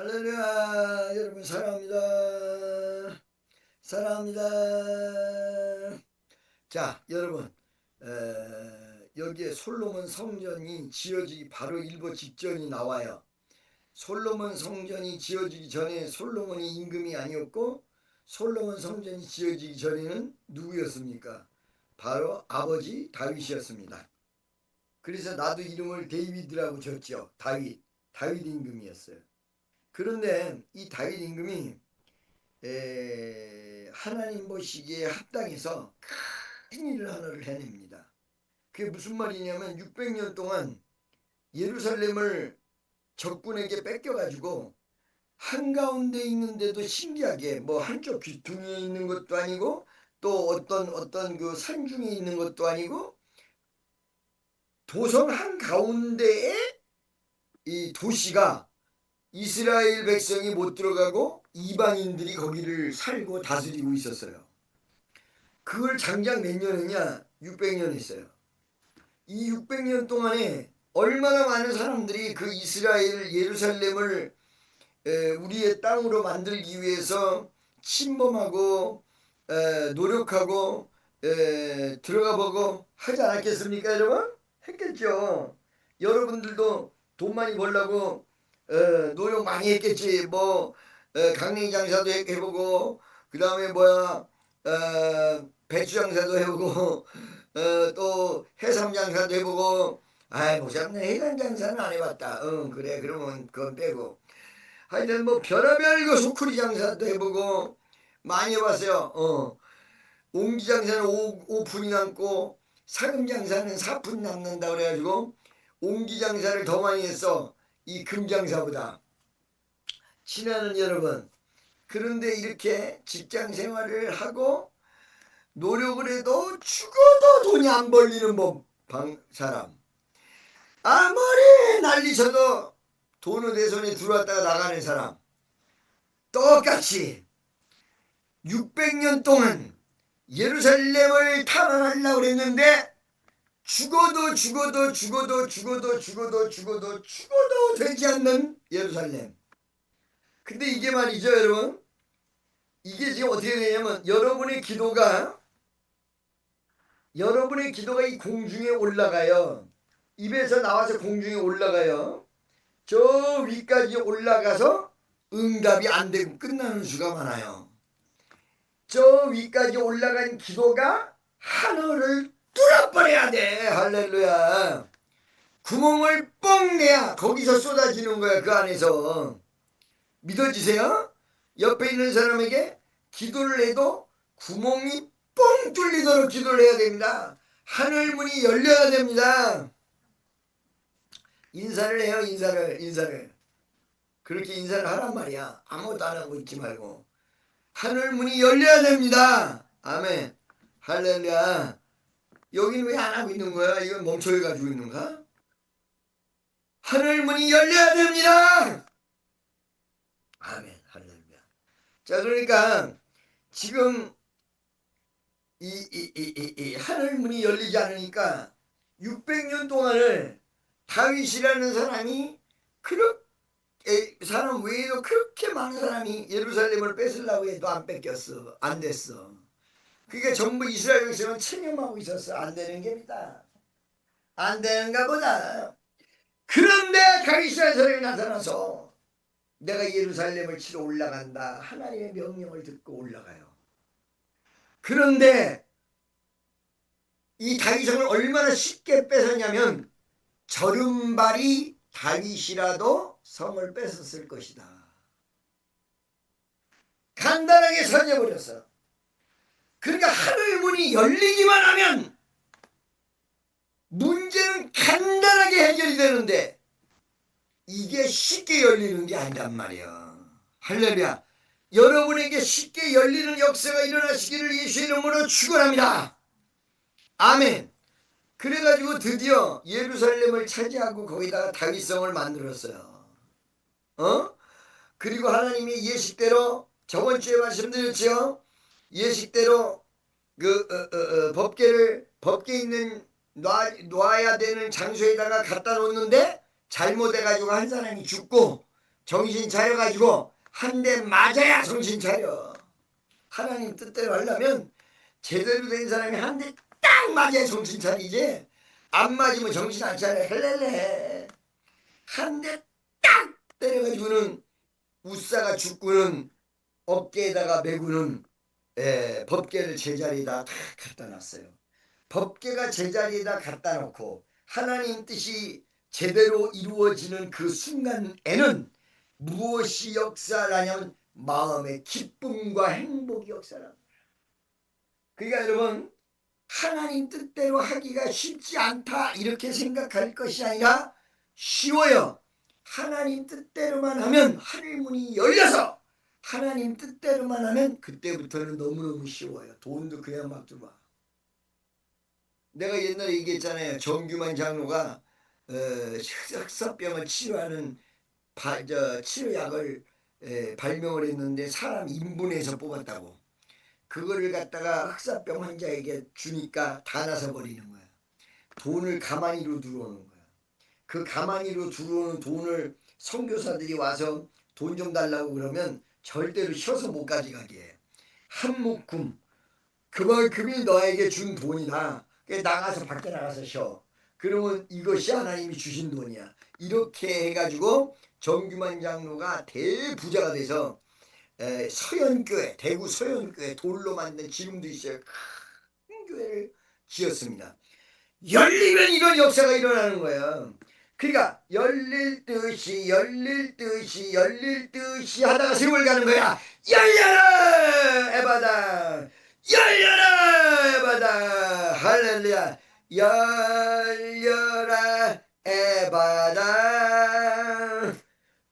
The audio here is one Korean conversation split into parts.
할렐루야. 여러분 사랑합니다. 사랑합니다. 자, 여러분 여기에 솔로몬 성전이 지어지기 바로 일보 직전이 나와요. 솔로몬 성전이 지어지기 전에 솔로몬이 임금이 아니었고, 솔로몬 성전이 지어지기 전에는 누구였습니까? 바로 아버지 다윗이었습니다. 그래서 나도 이름을 데이비드라고 줬죠. 다윗 임금이었어요. 그런데 이 다윗 임금이 하나님 보시기에 합당해서 큰 일을 하나를 해냅니다. 그게 무슨 말이냐면 600년 동안 예루살렘을 적군에게 뺏겨가지고 한가운데 있는데도 신기하게 뭐 한쪽 귀퉁이에 있는 것도 아니고 또 어떤 그 산중에 있는 것도 아니고 도성 한가운데에 이 도시가 이스라엘 백성이 못 들어가고 이방인들이 거기를 살고 다스리고 있었어요. 그걸 장장 몇 년 했냐? 600년 했어요. 이 600년 동안에 얼마나 많은 사람들이 그 이스라엘 예루살렘을 우리의 땅으로 만들기 위해서 침범하고 노력하고 들어가 보고 하지 않았겠습니까, 여러분? 했겠죠. 여러분들도 돈 많이 벌려고 노력 많이 했겠지. 뭐 강냉이 장사도 해보고, 그 다음에 배추 장사도 해보고, 또 해삼 장사도 해보고. 아이, 못잡네. 해삼 장사는 안 해봤다. 그래, 그러면 그건 빼고. 하여튼 뭐 별의별 그 소쿠리 장사도 해보고 많이 해봤어요. 옹기 장사는 5푼이 남고 사금 장사는 4푼 남는다 그래가지고 옹기 장사를 더 많이 했어. 이 금장사보다. 친하는 여러분, 그런데 이렇게 직장 생활을 하고 노력을 해도 죽어도 돈이 안 벌리는 사람, 아무리 난리쳐도 돈은 내 손에 들어왔다가 나가는 사람, 똑같이 600년 동안 예루살렘을 탐험하려고 그랬는데 죽어도 되지 않는 예루살렘. 근데 이게 말이죠, 여러분. 이게 지금 어떻게 되냐면 여러분의 기도가 이 공중에 올라가요. 입에서 나와서 공중에 올라가요. 저 위까지 올라가서 응답이 안 되고 끝나는 수가 많아요. 저 위까지 올라간 기도가 하늘을 뚫어버려야 돼. 할렐루야. 구멍을 뻥 내야 거기서 쏟아지는 거야. 그 안에서. 믿어지세요? 옆에 있는 사람에게 기도를 해도 구멍이 뻥 뚫리도록 기도를 해야 됩니다. 하늘 문이 열려야 됩니다. 인사를 해요. 인사를. 그렇게 인사를 하란 말이야. 아무것도 안 하고 있지 말고. 하늘 문이 열려야 됩니다. 아멘. 할렐루야. 여기는 왜 안 하고 있는 거야? 이건 멈춰가지고 있는가? 하늘 문이 열려야 됩니다. 아멘. 할렐루야. 자, 그러니까 지금 이 하늘 문이 열리지 않으니까 600년 동안을 다윗이라는 사람이 사람 외에도 그렇게 많은 사람이 예루살렘을 뺏으려고 해도 안 뺏겼어. 안 됐어. 그게 전부 이스라엘 백성은 체념하고 있었어. 안 되는 겁니다. 안 되는가 보다. 그런데 다윗이라는 사람이 나타나서 내가 예루살렘을 치러 올라간다. 하나님의 명령을 듣고 올라가요. 그런데 이 다윗성을 얼마나 쉽게 뺏었냐면 저른발이 다윗이라도 성을 뺏었을 것이다. 간단하게 설명해버렸어. 그러니까 하늘문이 열리기만 하면 문제는 간단하게 해결이 되는데 이게 쉽게 열리는 게 아니란 말이야. 할렐루야. 여러분에게 쉽게 열리는 역사가 일어나시기를 예수의 이름으로 축원합니다. 아멘. 그래가지고 드디어 예루살렘을 차지하고 거기다가 다윗성을 만들었어요. 그리고 하나님이 예식대로 저번 주에 말씀드렸죠. 예식대로 법궤 있는 놔야 되는 장소에다가 갖다 놓는데 잘못해가지고 한 사람이 죽고 정신 차려가지고 한 대 맞아야 정신 차려. 하나님 뜻대로 하려면 제대로 된 사람이 한 대 딱 맞아야 정신 차리지. 안 맞으면 정신 안 차려. 헬렐레. 한 대 딱 때려가지고는 웃사가 죽고는 어깨에다가 메고는 법궤를 제자리에다 다 갖다 놨어요. 법궤가 제자리에다 갖다 놓고 하나님 뜻이 제대로 이루어지는 그 순간에는 무엇이 역사라냐면 마음의 기쁨과 행복이 역사랍니다. 그러니까 여러분, 하나님 뜻대로 하기가 쉽지 않다 이렇게 생각할 것이 아니라 쉬워요. 하나님 뜻대로만 하면 하늘문이 열려서 하나님 뜻대로만 하면 그때부터는 너무너무 쉬워요. 돈도 그냥 막 들어와. 내가 옛날에 얘기했잖아요. 정규만 장로가 흑사병을 치료하는 치료약을 발명을 했는데 사람 인분해서 뽑았다고. 그거를 갖다가 흑사병 환자에게 주니까 다 나서버리는 거야. 돈을 가만히로 들어오는 거야. 그 가만히로 들어오는 돈을 선교사들이 와서 돈 좀 달라고 그러면 절대로 쉬어서 못 가져가게 해. 한 묶음 그만큼이 너에게 준 돈이다. 나가서 밖에 나가서 쉬어. 그러면 이것이 하나님이 주신 돈이야. 이렇게 해가지고 정규만 장로가 대부자가 돼서 서연교회, 대구 서연교회 돌로 만든 지금도 있어요. 큰 교회를 지었습니다. 열리면 이런 역사가 일어나는 거예요. 그러니까 열릴 듯이 하다가 세월 가는 거야. 열려라 에바다, 열려라 에바다, 할렐루야. 열려라 에바다,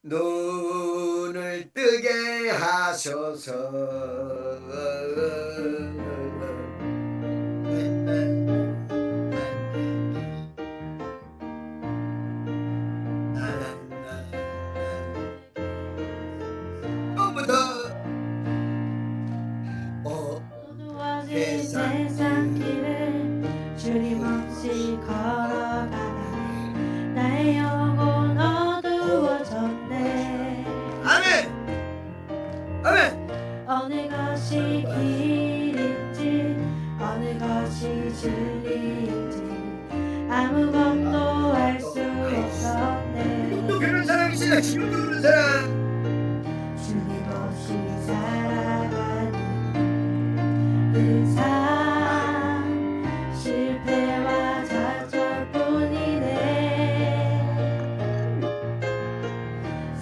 눈을 뜨게 하소서. 세상 길을 주님 없이 걸어가다 나의 영혼 어두워졌네. 아멘. 아멘. 어느 것이 길인지 어느 것이 진리인지 아무것도 알 수 없었네. 지금도 그런 사람 있어요. 지금도 그런 사람. 주님 없이 살아가는 그 삶 실패와 좌절뿐이네.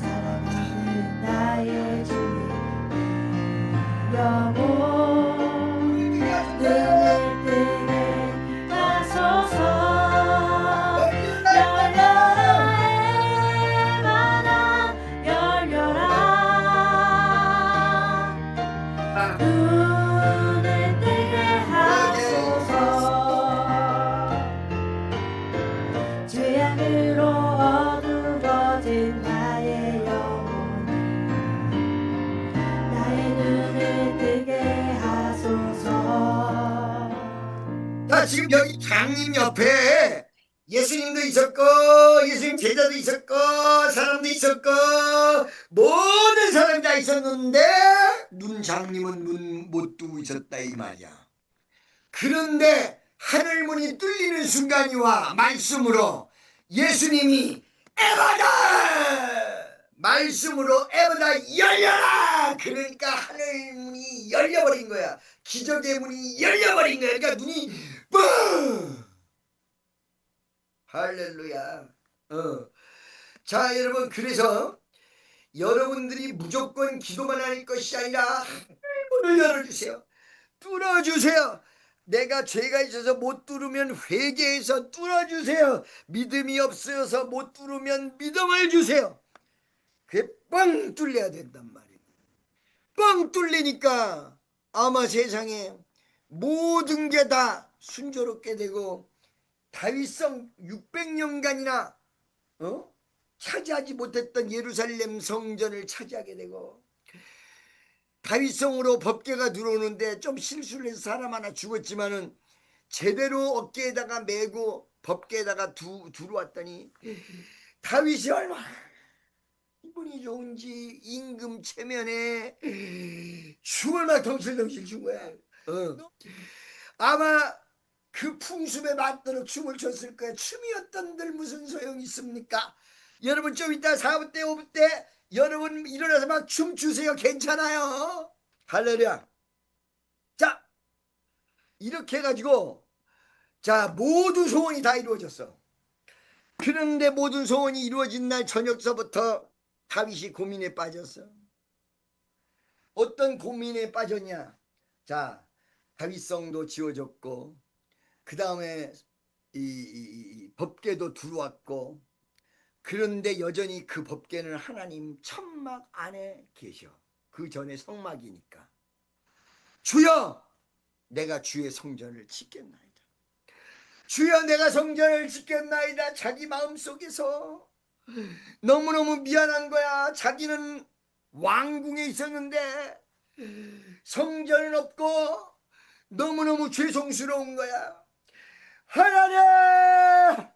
사랑하는 나의 주님 영혼 눈을 뜨게 하소서. 열려라 에바다, 열려라 눈을 뜨게 하소서. 죄악으로 어두워진 나의 영혼 나의 눈을 뜨게 하소서. 자, 지금 여기 장님 옆에 예수님도 있었고 예수님 제자도 있었고 사람도 있었고 모든 사람이 다 있었는데 장님은 눈 못 뜨고 있었다 이 말이야. 그런데 하늘문이 뚫리는 순간이 와. 말씀으로 예수님이 에바다, 말씀으로 에바다 열려라. 그러니까 하늘문이 열려버린 거야. 기적의 문이 열려버린 거야. 그러니까 눈이 뻥. 할렐루야. 자, 여러분, 그래서 여러분들이 무조건 기도만 할 것이 아니라 문을 열어주세요. 뚫어주세요. 내가 죄가 있어서 못 뚫으면 회개해서 뚫어주세요. 믿음이 없어서 못 뚫으면 믿음을 주세요. 그게 뻥 뚫려야 된단 말이에요. 뻥 뚫리니까 아마 세상에 모든 게 다 순조롭게 되고 다윗성 600년간이나 차지하지 못했던 예루살렘 성전을 차지하게 되고 다윗성으로 법궤가 들어오는데 좀 실수를 해서 사람 하나 죽었지만은 제대로 어깨에다가 메고 법궤에다가 들어왔더니 다윗이 얼마나 기분이 좋은지 임금 체면에 춤을 막 덩실덩실 춘 거야. 아마 그 풍습에 맞도록 춤을 췄을 거야. 춤이 어떤들 무슨 소용이 있습니까? 여러분 좀 이따 4부 때 5부 때 여러분 일어나서 막 춤추세요. 괜찮아요. 할렐루야. 자, 이렇게 해가지고 자, 모든 소원이 다 이루어졌어. 그런데 모든 소원이 이루어진 날 저녁서부터 다윗이 고민에 빠졌어. 어떤 고민에 빠졌냐? 자, 다윗성도 지어졌고 그 다음에 이 법궤도 들어왔고, 그런데 여전히 그 법궤는 하나님 천막 안에 계셔. 그 전에 성막이니까. 주여, 내가 주의 성전을 짓겠나이다. 주여, 내가 성전을 짓겠나이다. 자기 마음속에서 너무너무 미안한 거야. 자기는 왕궁에 있었는데 성전은 없고 너무너무 죄송스러운 거야. 하나님,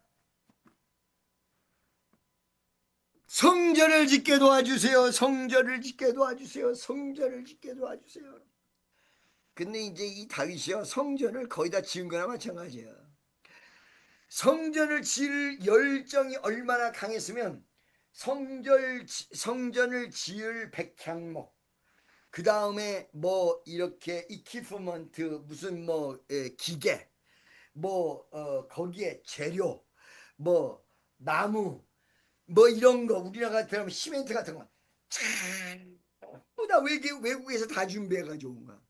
성전을 짓게 도와주세요. 성전을 짓게 도와주세요. 성전을 짓게 도와주세요. 근데 이제 이 다윗이요, 성전을 거의 다 지은 거나 마찬가지야. 성전을 지을 열정이 얼마나 강했으면 성전을 지을 백향목, 그 다음에 뭐 이렇게 이퀴프먼트, 무슨 뭐 기계, 뭐 거기에 재료, 뭐 나무, 뭐 이런 거, 우리나라 같으면 시멘트 같은 거 전부 다 외국에서 다 준비해 가지고 온 거야.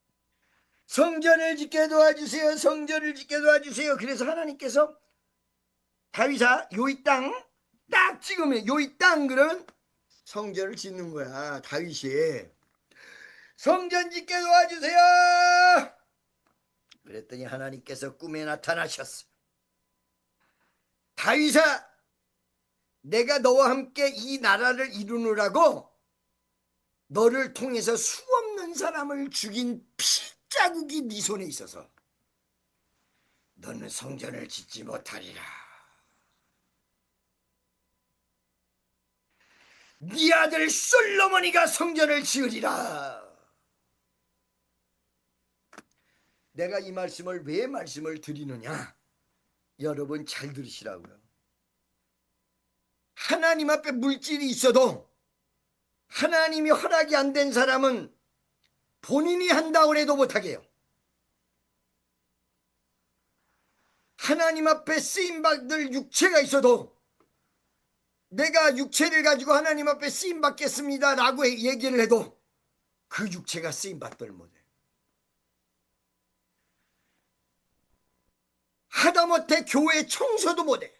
성전을 짓게 도와주세요. 성전을 짓게 도와주세요. 그래서 하나님께서 다윗아, 요이 땅 딱 찍으면 요이 땅, 그러면 성전을 짓는 거야. 다윗이 성전 짓게 도와주세요. 그랬더니 하나님께서 꿈에 나타나셨어. 다윗아, 내가 너와 함께 이 나라를 이루느라고 너를 통해서 수없는 사람을 죽인 피자국이 네 손에 있어서 너는 성전을 짓지 못하리라. 네 아들 솔로몬이가 성전을 지으리라. 내가 이 말씀을 왜 말씀을 드리느냐? 여러분 잘 들으시라고요. 하나님 앞에 물질이 있어도 하나님이 허락이 안 된 사람은 본인이 한다고 해도 못하게 해요. 하나님 앞에 쓰임받을 육체가 있어도 내가 육체를 가지고 하나님 앞에 쓰임받겠습니다 라고 얘기를 해도 그 육체가 쓰임받들 못해. 하다못해 교회 청소도 못해.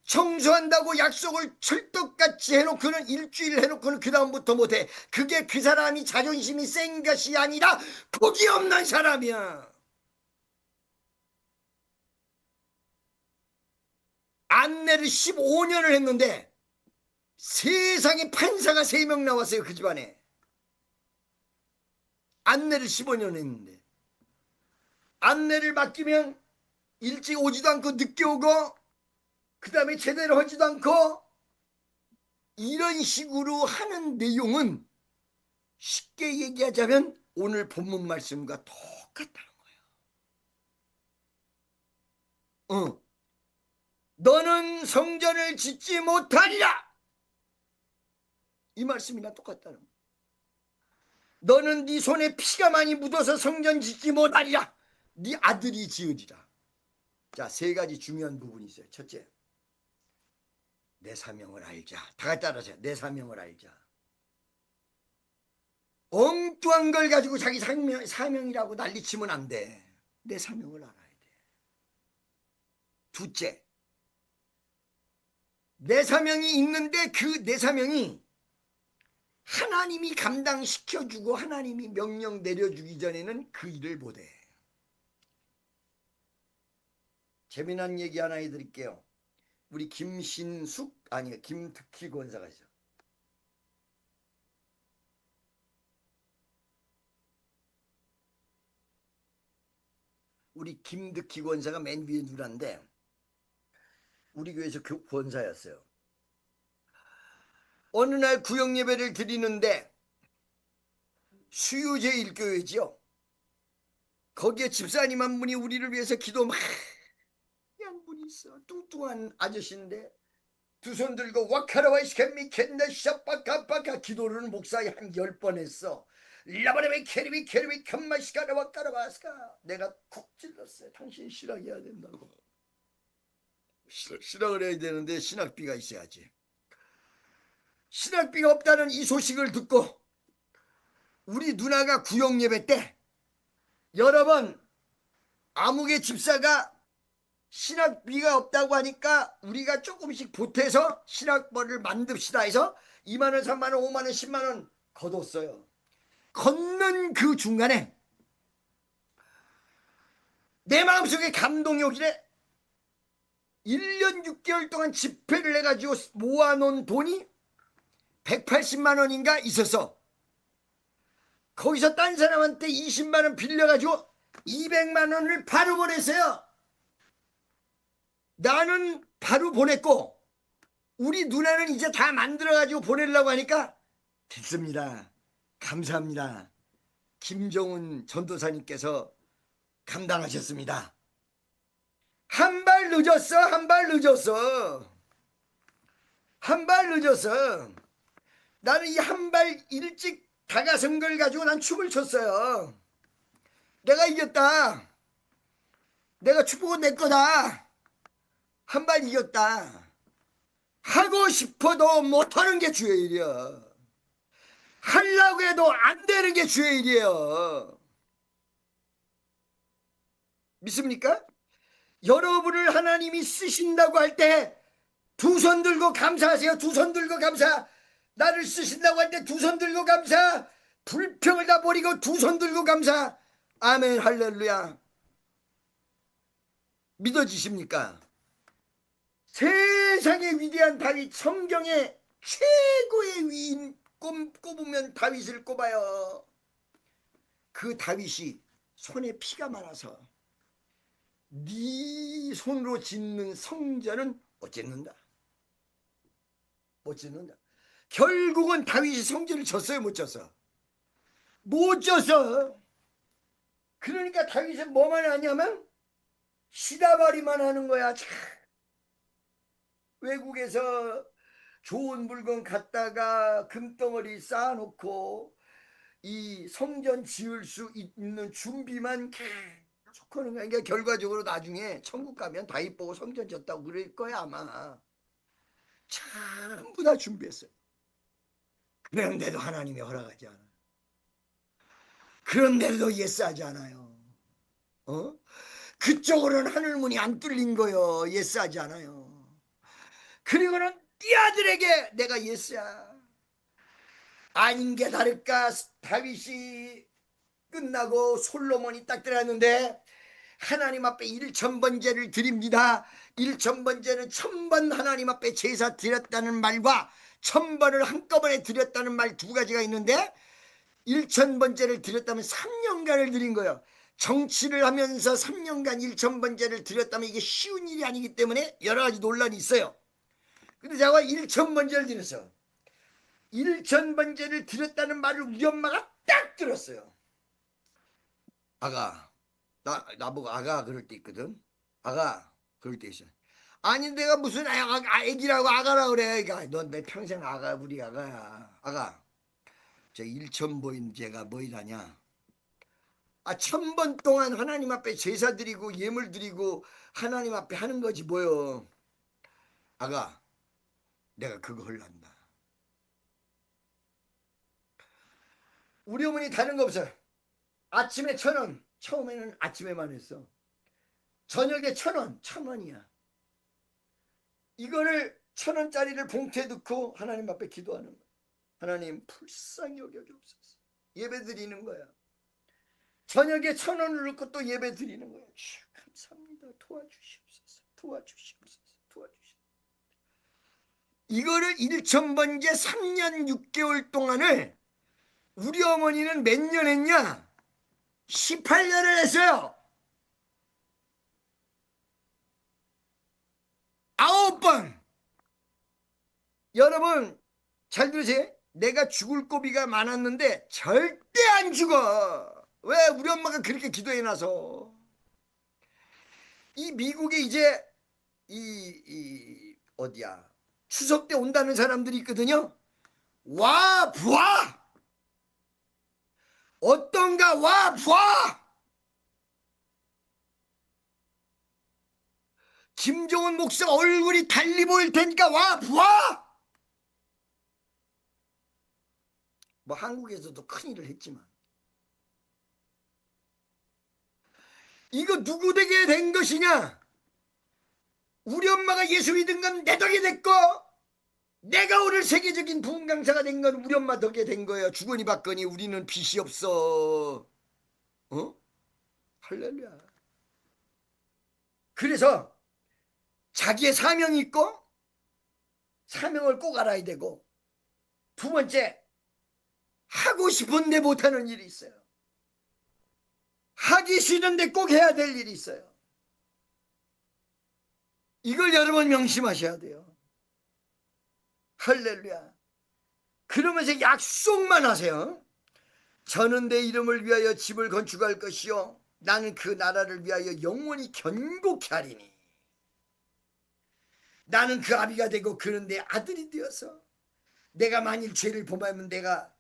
청소한다고 약속을 철떡같이 해놓고는 일주일 해놓고는 그 다음부터 못해. 그게 그 사람이 자존심이 센 것이 아니라 복이 없는 사람이야. 안내를 15년을 했는데 세상에 판사가 3명 나왔어요. 그 집안에. 안내를 15년 했는데 안내를 맡기면 일찍 오지도 않고 늦게 오고 그 다음에 제대로 하지도 않고, 이런 식으로 하는 내용은 쉽게 얘기하자면 오늘 본문 말씀과 똑같다는 거예요. 너는 성전을 짓지 못하리라. 이 말씀이나 똑같다는 거예요. 너는 네 손에 피가 많이 묻어서 성전 짓지 못하리라. 네 아들이 지으리라. 자, 3가지 중요한 부분이 있어요. 첫째, 내 사명을 알자. 다 같이 따라하세요. 내 사명을 알자. 엉뚱한 걸 가지고 자기 사명이라고 난리치면 안 돼. 내 사명을 알아야 돼. 둘째, 내 사명이 있는데 그 내 사명이 하나님이 감당시켜주고 하나님이 명령 내려주기 전에는 그 일을 못해. 재미난 얘기 하나 해드릴게요. 우리 김특희 권사가 있어. 우리 김특희 권사가 맨 위에 누란데 우리 교회에서 권사였어요. 어느 날 구역 예배를 드리는데 수유제일교회지요. 거기에 집사님 한 분이 우리를 위해서 기도 막 한 분이 있어. 뚱뚱한 아저씨인데 두 손 들고 와카라와 이스케미 켄다 샤빠카빠카 기도를 목사에 한 10번 했어. 라바레베 캐리비 캐리비 칸마시카라 와카라바스카. 내가 콕 찔렀어요. 당신 신학해야 된다고. 신학을 해야 되는데 신학비가 있어야지. 신학비가 없다는 이 소식을 듣고 우리 누나가 구역 예배 때 여러 번 아무개 집사가 신학비가 없다고 하니까 우리가 조금씩 보태서 신학벌을 만듭시다 해서 2만원 3만원 5만원 10만원 걷었어요. 걷는 그 중간에 내 마음속에 감동이 오기래 1년 6개월 동안 집회를 해가지고 모아놓은 돈이 180만원인가 있어서 거기서 딴 사람한테 20만원 빌려가지고 200만원을 바로 보냈어요. 나는 바로 보냈고 우리 누나는 이제 다 만들어가지고 보내려고 하니까 됐습니다. 감사합니다. 김정은 전도사님께서 감당하셨습니다. 한 발 늦었어. 한 발 늦었어. 한 발 늦었어. 나는 이 한 발 일찍 다가선 걸 가지고 난 춤을 췄어요. 내가 이겼다. 내가 축복은 내 거다. 한 발 이겼다. 하고 싶어도 못하는 게 주의 일이야. 하려고 해도 안 되는 게 주의 일이에요. 믿습니까? 여러분을 하나님이 쓰신다고 할 때 두 손 들고 감사하세요. 두 손 들고 감사. 나를 쓰신다고 할 때 두 손 들고 감사. 불평을 다 버리고 두 손 들고 감사. 아멘 할렐루야. 믿어지십니까? 세상의 위대한 다윗, 성경의 최고의 위인 꼽으면 다윗을 꼽아요. 그 다윗이 손에 피가 많아서 네 손으로 짓는 성전은 못 짓는다. 못 짓는다. 결국은 다윗이 성전을 졌어요, 못 졌어? 못 졌어. 그러니까 다윗은 뭐만 하냐면 시다바리만 하는 거야. 참. 외국에서 좋은 물건 갖다가 금덩어리 쌓아놓고 이 성전 지을 수 있는 준비만 계속 하는 거야. 그러니까 결과적으로 나중에 천국 가면 다윗 보고 성전 졌다고 그럴 거야 아마. 전부 다 준비했어요. 그런데도 하나님이 허락하지 않아. 그런데도 예스하지 않아요. 그쪽으로는 하늘문이 안 뚫린 거요. 예스하지 않아요. 그리고는 네 아들에게 내가 예스야. 아닌 게 다를까 다윗이 끝나고 솔로몬이 딱 들어갔는데 하나님 앞에 1000번제를 드립니다. 1000번제는 1000번 하나님 앞에 제사 드렸다는 말과 1000번을 한꺼번에 드렸다는 말 두 가지가 있는데 1000번제를 드렸다면 3년간을 드린 거예요. 정치를 하면서 3년간 1000번제를 드렸다면 이게 쉬운 일이 아니기 때문에 여러 가지 논란이 있어요. 근데 제가 1000번제를 드렸어. 1000번제를 드렸다는 말을 우리 엄마가 딱 들었어요. 아가, 나보고 아가 그럴 때 있거든. 아가 그럴 때 있어. 아니 내가 무슨 애기라고 아가라 그래. 그러니까 넌 내 평생 아가 우리 아가야. 아가 저 1000번제가 뭐이라냐. 1000번 동안 하나님 앞에 제사 드리고 예물 드리고 하나님 앞에 하는 거지 뭐요. 아가 내가 그거 할란다. 우리 어머니 다른 거 없어요. 아침에 1000원. 처음에는 아침에만 했어. 저녁에 1000원. 1000원이야. 이거를 1000원짜리를 봉투에 넣고 하나님 앞에 기도하는 거야. 하나님 불쌍히 여겨주옵소서. 예배 드리는 거야. 저녁에 1000원을 넣고 또 예배 드리는 거야. 감사합니다. 도와주시옵소서. 도와주시옵소서. 도와주시옵소서. 이거를 1000번째 3년 6개월 동안을 우리 어머니는 몇 년 했냐? 18년을 했어요. 9번. 여러분 잘 들으세요. 내가 죽을 고비가 많았는데 절대 안 죽어. 왜? 우리 엄마가 그렇게 기도해놔서. 이 미국에 이제 어디야, 추석 때 온다는 사람들이 있거든요. 와 부하, 어떤가, 와 부하. 김종은 목사 얼굴이 달리 보일 테니까 와 부하. 뭐 한국에서도 큰일을 했지만 이거 누구 되게 된 것이냐? 우리 엄마가 예수 믿은 건 내 덕에 됐고, 내가 오늘 세계적인 부흥 강사가 된 건 우리 엄마 덕에 된 거예요. 주거니 받거니 우리는 빚이 없어. 어? 할렐루야. 그래서 자기의 사명이 있고 사명을 꼭 알아야 되고, 두 번째, 하고 싶은데 못하는 일이 있어요. 하기 싫은데 꼭 해야 될 일이 있어요. 이걸 여러분 명심하셔야 돼요. 할렐루야. 그러면서 약속만 하세요. 저는 내 이름을 위하여 집을 건축할 것이요 나는 그 나라를 위하여 영원히 견고케 하리니 나는 그 아비가 되고 그는 내 아들이 되어서 내가 만일 죄를 범하면 내가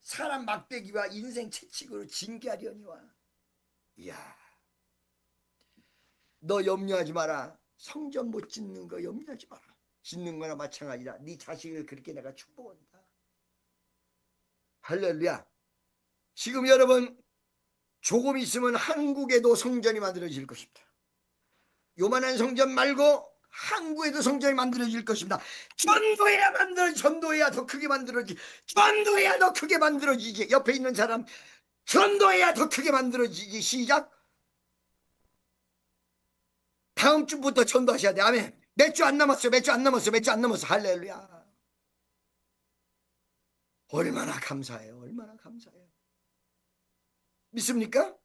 사람 막대기와 인생 채찍으로 징계하려니와. 이야, 너 염려하지 마라. 성전 못 짓는 거 염려하지 마라. 짓는 거나 마찬가지다. 네 자식을 그렇게 내가 축복한다. 할렐루야. 지금 여러분 조금 있으면 한국에도 성전이 만들어질 것입니다. 요만한 성전 말고 한국에도 성전이 만들어질 것입니다. 전도해야 더 크게 만들어지지. 전도해야 더 크게 만들어지지. 옆에 있는 사람, 전도해야 더 크게 만들어지지. 시작. 다음 주부터 전도하셔야 돼. 아멘. 몇 주 안 남았어. 할렐루야. 얼마나 감사해요. 얼마나 감사해요. 믿습니까?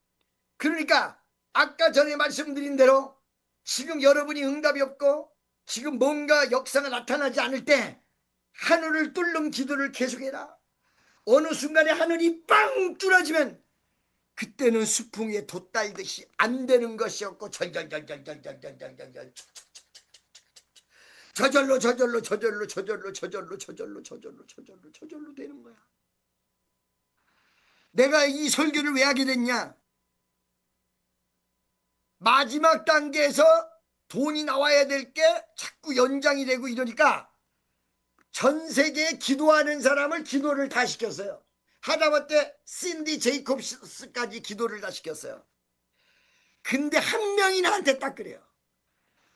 그러니까 아까 전에 말씀드린 대로 지금 여러분이 응답이 없고 지금 뭔가 역사가 나타나지 않을 때 하늘을 뚫는 기도를 계속해라. 어느 순간에 하늘이 빵 뚫어지면 그때는 수풍에 돛달듯이 안 되는 것이 없고 절절절절절절절절절 저절로 되는 거야. 내가 이 설교를 왜 하게 됐냐? 마지막 단계에서 돈이 나와야 될 게 자꾸 연장이 되고 이러니까 전 세계에 기도하는 사람을 기도를 다 시켰어요. 하다못해 신디 제이콥스까지 기도를 다 시켰어요. 근데 한 명이 나한테 딱 그래요.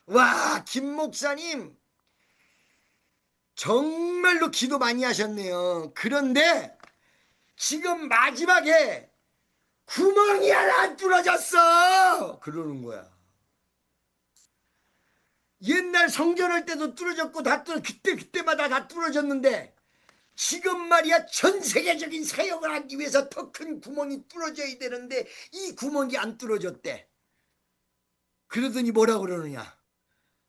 와, 김 목사님 정말로 기도 많이 하셨네요. 그런데 지금 마지막에 구멍이 하나 안 뚫어졌어. 그러는 거야. 옛날 성전할 때도 뚫어졌고 그때마다 다 뚫어졌는데 지금 말이야 전 세계적인 사역을 하기 위해서 더 큰 구멍이 뚫어져야 되는데 이 구멍이 안 뚫어졌대. 그러더니 뭐라 그러느냐?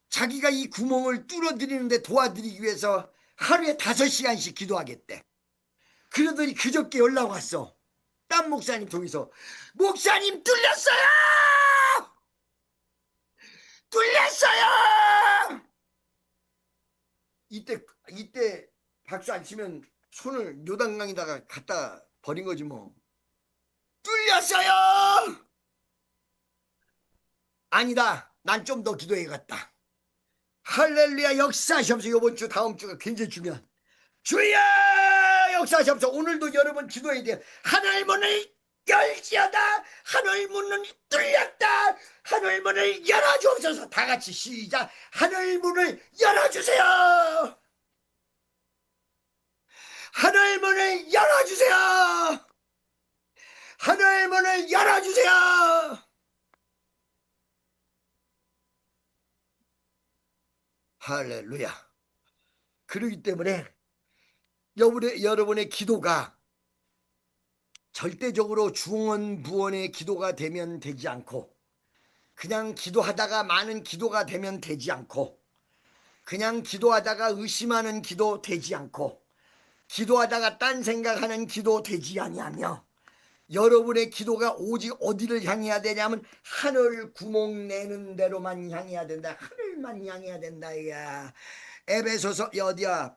자기가 이 구멍을 뚫어드리는데 도와드리기 위해서 하루에 5시간씩 기도하겠대. 그러더니 그저께 연락 왔어. 딴 목사님 통해서. 목사님 뚫렸어요! 이때 박수 안 치면 손을 요단강에다가 갖다 버린 거지 뭐. 뚫렸어요! 아니다. 난 좀 더 기도해야겠다. 할렐루야. 역사하시옵소서. 이번 주 다음 주가 굉장히 중요한. 주여 역사하시옵소서. 오늘도 여러분 기도해야 돼요. 하늘 문을 열지어다. 하늘 문은 뚫렸다. 하늘 문을 열어주옵소서. 다 같이 시작. 하늘 문을 열어주세요. 하늘 문을 열어주세요. 하늘 문을 열어주세요. 할렐루야. 그렇기 때문에 여러분의 기도가 절대적으로 중언부언의 기도가 되면 되지 않고, 그냥 기도하다가 많은 기도가 되면 되지 않고, 그냥 기도하다가 의심하는 기도 되지 않고, 기도하다가 딴 생각하는 기도 되지 아니하며 여러분의 기도가 오직 어디를 향해야 되냐면 하늘 구멍 내는 대로만 향해야 된다. 하늘만 향해야 된다. 이야. 에베소서 어디야?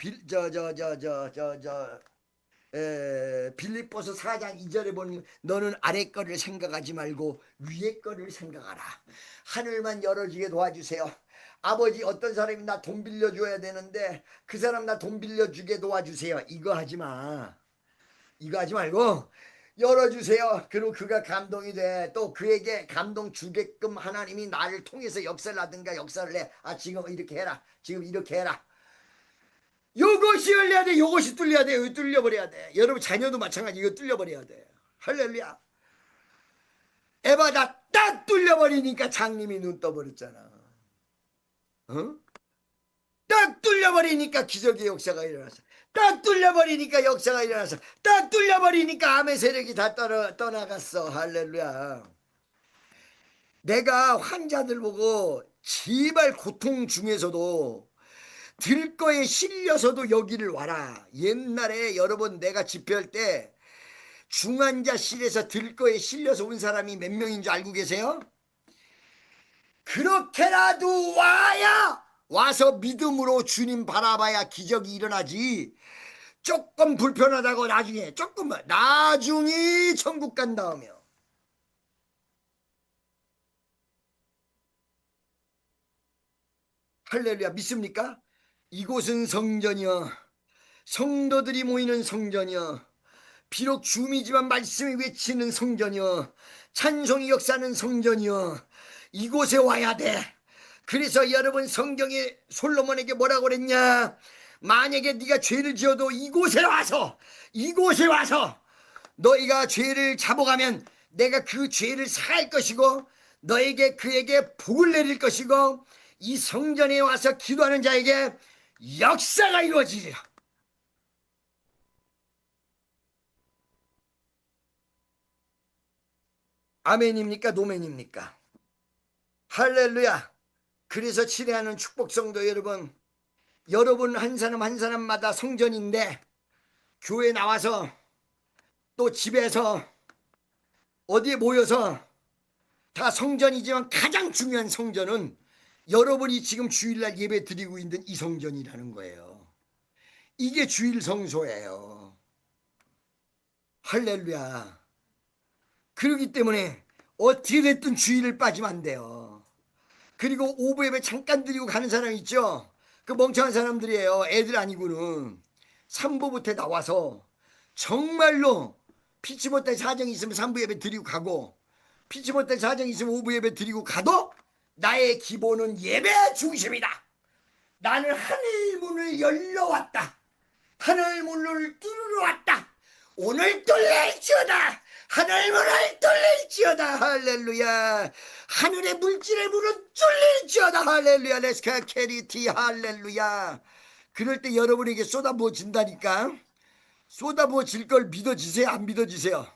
빌립보서 4장 2절에 보면 너는 아래 거를 생각하지 말고 위에 거를 생각하라. 하늘만 열어지게 도와주세요. 아버지, 어떤 사람이 나 돈 빌려줘야 되는데 그 사람 나 돈 빌려주게 도와주세요. 이거 하지 마. 이거 하지 말고 열어주세요. 그리고 그가 감동이 돼. 또 그에게 감동 주게끔 하나님이 나를 통해서 역사를 하든가 역사를 내. 아, 지금 이렇게 해라. 지금 이렇게 해라. 요것이 열려야 돼. 요것이 뚫려야 돼. 이거 뚫려버려야 돼. 여러분 자녀도 마찬가지. 이거 뚫려버려야 돼. 할렐루야. 에바다 딱 뚫려버리니까 장님이 눈 떠버렸잖아. 어? 딱 뚫려버리니까 기적의 역사가 일어났어. 딱 뚫려버리니까 역사가 일어났어. 딱 뚫려버리니까 암의 세력이 다 떠나갔어. 할렐루야. 내가 환자들 보고 제발 고통 중에서도 들거에 실려서도 여기를 와라. 옛날에 여러분 내가 집회할 때 중환자실에서 들거에 실려서 온 사람이 몇 명인 줄 알고 계세요? 그렇게라도 와서 믿음으로 주님 바라봐야 기적이 일어나지. 조금 불편하다고 나중에 천국 간다며. 할렐루야. 믿습니까? 이곳은 성전이여, 성도들이 모이는 성전이여, 비록 줌이지만 말씀이 외치는 성전이여, 찬송이 역사하는 성전이여, 이곳에 와야 돼. 그래서 여러분 성경에 솔로몬에게 뭐라고 그랬냐? 만약에 네가 죄를 지어도 이곳에 와서 너희가 죄를 잡아가면 내가 그 죄를 사할 것이고 그에게 복을 내릴 것이고 이 성전에 와서 기도하는 자에게 역사가 이루어지리라. 아멘입니까? 노멘입니까? 할렐루야. 그래서 친애하는 축복성도 여러분 한 사람 한 사람마다 성전인데, 교회 나와서 또 집에서 어디에 모여서 다 성전이지만 가장 중요한 성전은 여러분이 지금 주일날 예배 드리고 있는 이 성전이라는 거예요. 이게 주일 성소예요. 할렐루야. 그렇기 때문에 어떻게 됐든 주일을 빠지면 안 돼요. 그리고 오부 예배 잠깐 드리고 가는 사람 있죠? 그 멍청한 사람들이에요. 애들 아니고는. 삼부부터 나와서 정말로 피치 못할 사정이 있으면 삼부 예배 드리고 가고, 피치 못할 사정이 있으면 오부 예배 드리고 가도 나의 기본은 예배 중심이다. 나는 하늘 문을 열러왔다. 하늘 문을 뚫으러 왔다. 오늘 뚫릴지어다. 하늘 문을 뚫릴지어다. 할렐루야. 하늘의 물질의 문은 뚫릴지어다. 할렐루야. 레스카 캐리티. 할렐루야. 그럴 때 여러분에게 쏟아부어진다니까. 쏟아부어질 걸 믿어지세요? 안 믿어지세요?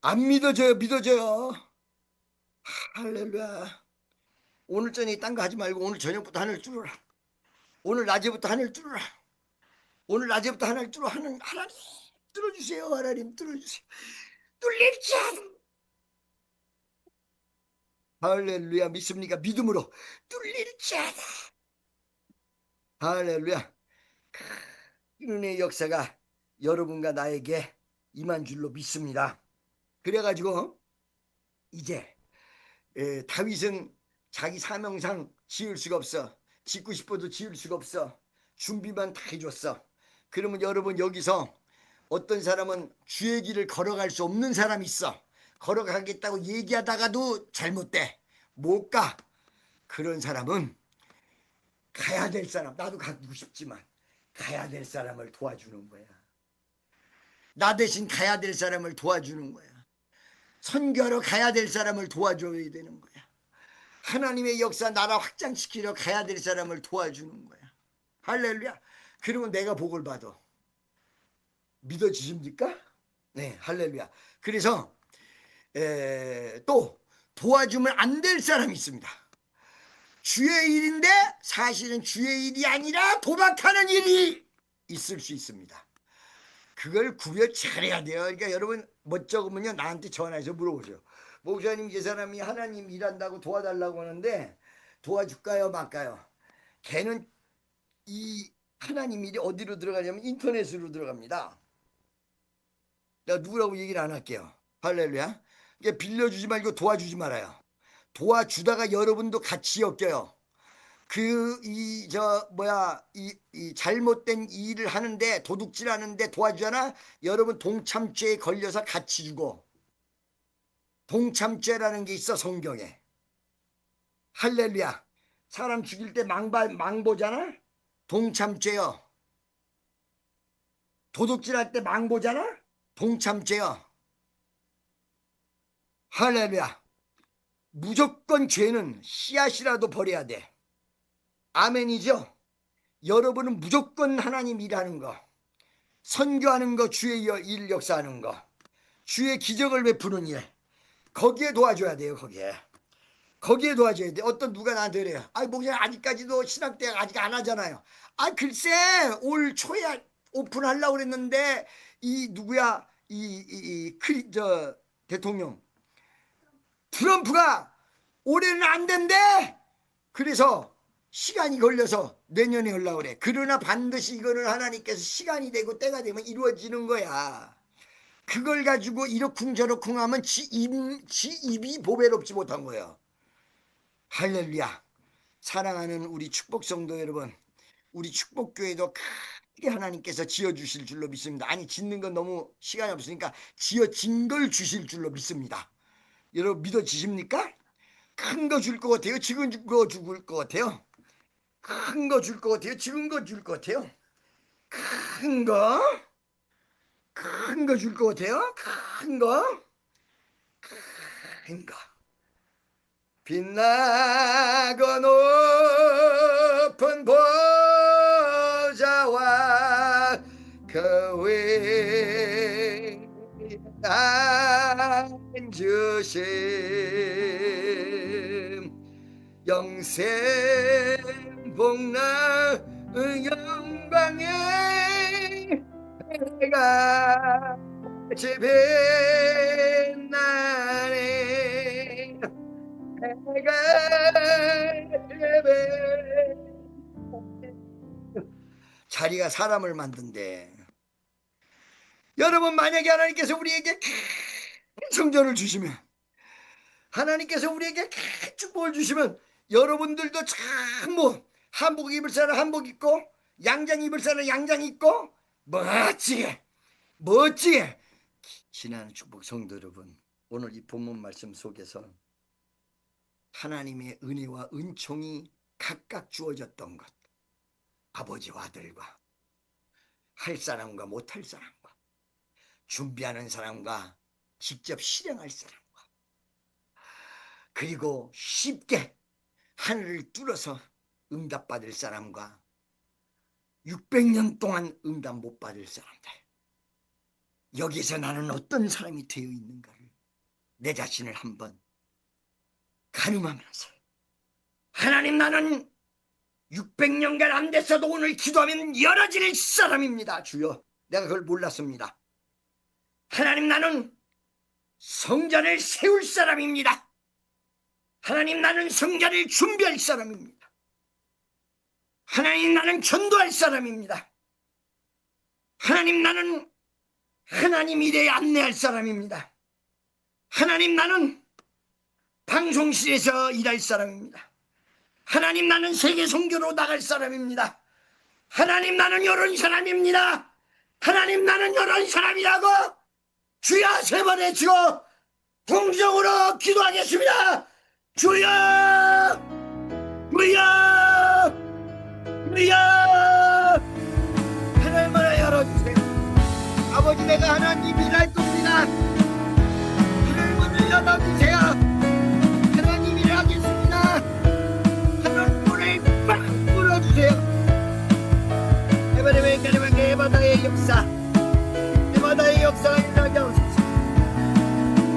안 믿어져요? 믿어져요? 할렐루야. 오늘 저녁에 딴 거 하지 말고 오늘 저녁부터 하늘 뚫어라. 오늘 낮에부터 하늘 뚫어라. 오늘 낮에부터 하늘 뚫어. 하나님 뚫어주세요. 하나님 뚫어주세요. 뚫릴지 않아. 할렐루야. 믿습니까? 믿음으로 뚫릴지 않아. 할렐루야. 은혜의 역사가 여러분과 나에게 임한 줄로 믿습니다. 그래가지고 이제 다윗은 자기 사명상 지을 수가 없어. 짓고 싶어도 지을 수가 없어. 준비만 다 해줬어. 그러면 여러분 여기서 어떤 사람은 주의 길을 걸어갈 수 없는 사람이 있어. 걸어가겠다고 얘기하다가도 잘못돼. 못 가. 그런 사람은 가야 될 사람, 나도 가고 싶지만 가야 될 사람을 도와주는 거야. 나 대신 가야 될 사람을 도와주는 거야. 선교하러 가야 될 사람을 도와줘야 되는 거야. 하나님의 역사 나라 확장시키러 가야 될 사람을 도와주는 거야. 할렐루야. 그러면 내가 복을 받아. 믿어지십니까? 네, 할렐루야. 그래서 또 도와주면 안 될 사람이 있습니다. 주의 일인데 사실은 주의 일이 아니라 도박하는 일이 있을 수 있습니다. 그걸 구별 잘해야 돼요. 그러니까 여러분 못 적으면요 나한테 전화해서 물어보세요. 목사님 이 사람이 하나님 일한다고 도와달라고 하는데 도와줄까요 말까요? 걔는 이 하나님 일이 어디로 들어가냐면 인터넷으로 들어갑니다. 내가 누구라고 얘기를 안 할게요. 할렐루야. 그러니까 빌려주지 말고 도와주지 말아요. 도와주다가 여러분도 같이 엮여요. 이 잘못된 일을 하는데 도둑질 하는데 도와주잖아. 여러분 동참죄에 걸려서 같이 죽어. 동참죄라는 게 있어 성경에. 할렐루야. 사람 죽일 때 망보잖아. 동참죄요. 도둑질할 때 망보잖아. 동참죄요. 할렐루야. 무조건 죄는 씨앗이라도 버려야 돼. 아멘이죠. 여러분은 무조건 하나님 일하는 거, 선교하는 거, 주의 일 역사하는 거, 주의 기적을 베푸는 일, 거기에 도와줘야 돼요. 거기에 도와줘야 돼. 어떤 누가 나한테 그래요. 목사님 아직까지도 신학대학 아직 안 하잖아요. 글쎄 올 초에 오픈하려고 그랬는데 이 누구야 대통령 트럼프가 올해는 안 된대. 그래서 시간이 걸려서 내년에 하려고 그래. 그러나 반드시 이거는 하나님께서 시간이 되고 때가 되면 이루어지는 거야. 그걸 가지고 이러쿵저러쿵 하면 지 입이 보배롭지 못한 거예요. 할렐루야. 사랑하는 우리 축복성도 여러분, 우리 축복교회도 크게 하나님께서 지어주실 줄로 믿습니다. 짓는 건 너무 시간이 없으니까 지어진 걸 주실 줄로 믿습니다. 여러분 믿어지십니까? 큰 거 줄 것 같아요? 작은 거 줄 것 같아요? 큰 거 줄 것 같아요? 작은 거 줄 것 같아요? 큰 거 줄 것 같아요? 큰 거? 빛나고 높은 보좌와 그 위에 앉으심 영생 복나 영광에 해가 빛나네 해가 자리가 사람을 만든대. 여러분 만약에 하나님께서 우리에게 큰 성전을 주시면, 하나님께서 우리에게 큰 축복을 주시면 여러분들도 참 한복 입을 사람 한복 입고 양장 입을 사람 양장 입고 멋지게 지나는 축복 성도 여러분, 오늘 이 본문 말씀 속에서 하나님의 은혜와 은총이 각각 주어졌던 것, 아버지와 아들과 할 사람과 못할 사람과 준비하는 사람과 직접 실행할 사람과 그리고 쉽게 하늘을 뚫어서 응답받을 사람과 600년 동안 응답 못 받을 사람들, 여기서 나는 어떤 사람이 되어 있는가를 내 자신을 한번 가늠하면서, 하나님 나는 600년간 안 됐어도 오늘 기도하면 열어질 사람입니다. 주여, 내가 그걸 몰랐습니다. 하나님 나는 성전을 세울 사람입니다. 하나님 나는 성전을 준비할 사람입니다. 하나님 나는 전도할 사람입니다. 하나님 나는 하나님 일에 안내할 사람입니다. 하나님 나는 방송실에서 일할 사람입니다. 하나님 나는 세계 선교로 나갈 사람입니다. 하나님 나는 이런 사람입니다. 하나님 나는 이런 사람이라고 주여 3번 외치고 동정으로 기도하겠습니다. 주여 주여 주여, 하늘문을 열어주세요. 아버지 내가 하나님 일할 겁니다. 하늘문을 열어주세요. 하나님 일하겠습니다. 하늘문을 빡 열어주세요. 해바다의 역사, 해바다의 역사가 일어나게 하옵소서.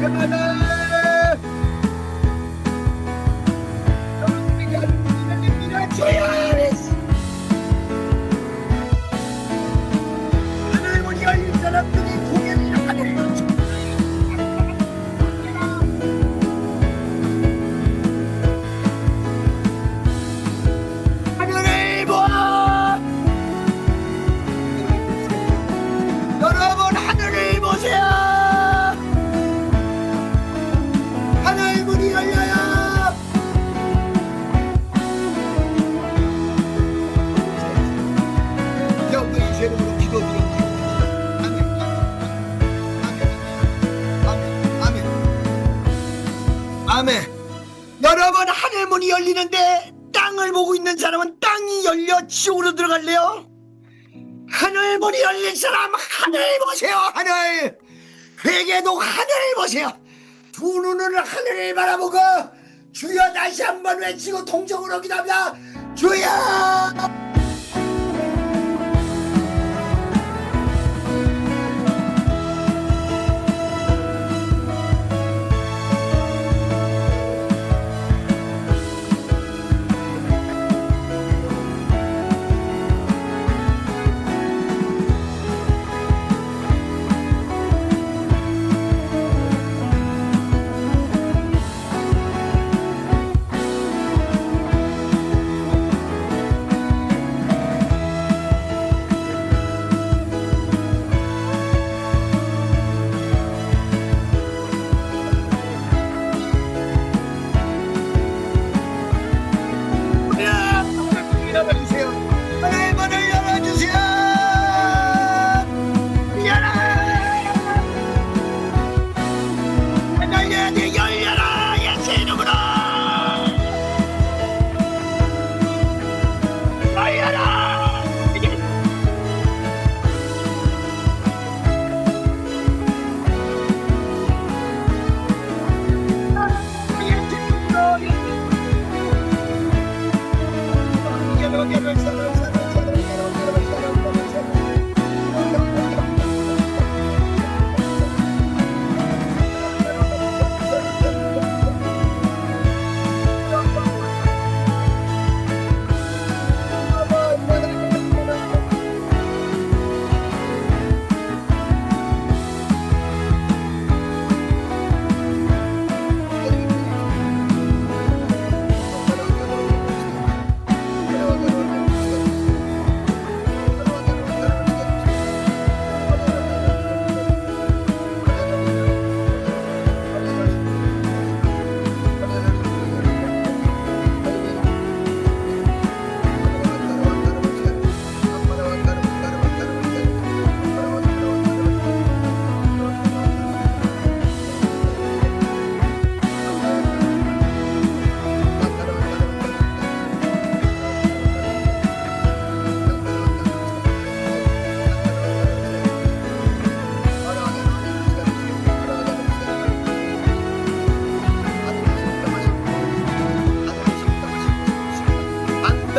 해바다 여러분에게 하나님입니다. 주여 하늘문이 열린 사람 아멘. 여러분, 하늘문이 열리는데 땅을 보고 있는 사람은 땅이 열려 지옥으로 들어갈래요? 하늘문이 열린 사람 하늘 보세요. 하늘. 회개도 하늘 보세요. 두 눈으로 하늘을 바라보고 주여 다시 한번 외치고 동정으로 기도합니다. 주여.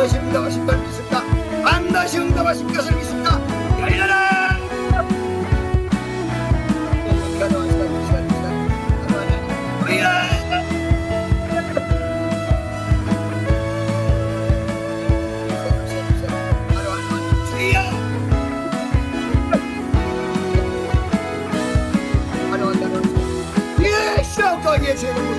반드시 응답하실 것을 믿습니다. 반드시 응답하실 것을 믿습니다. 열려라. 예수 거기에 죄는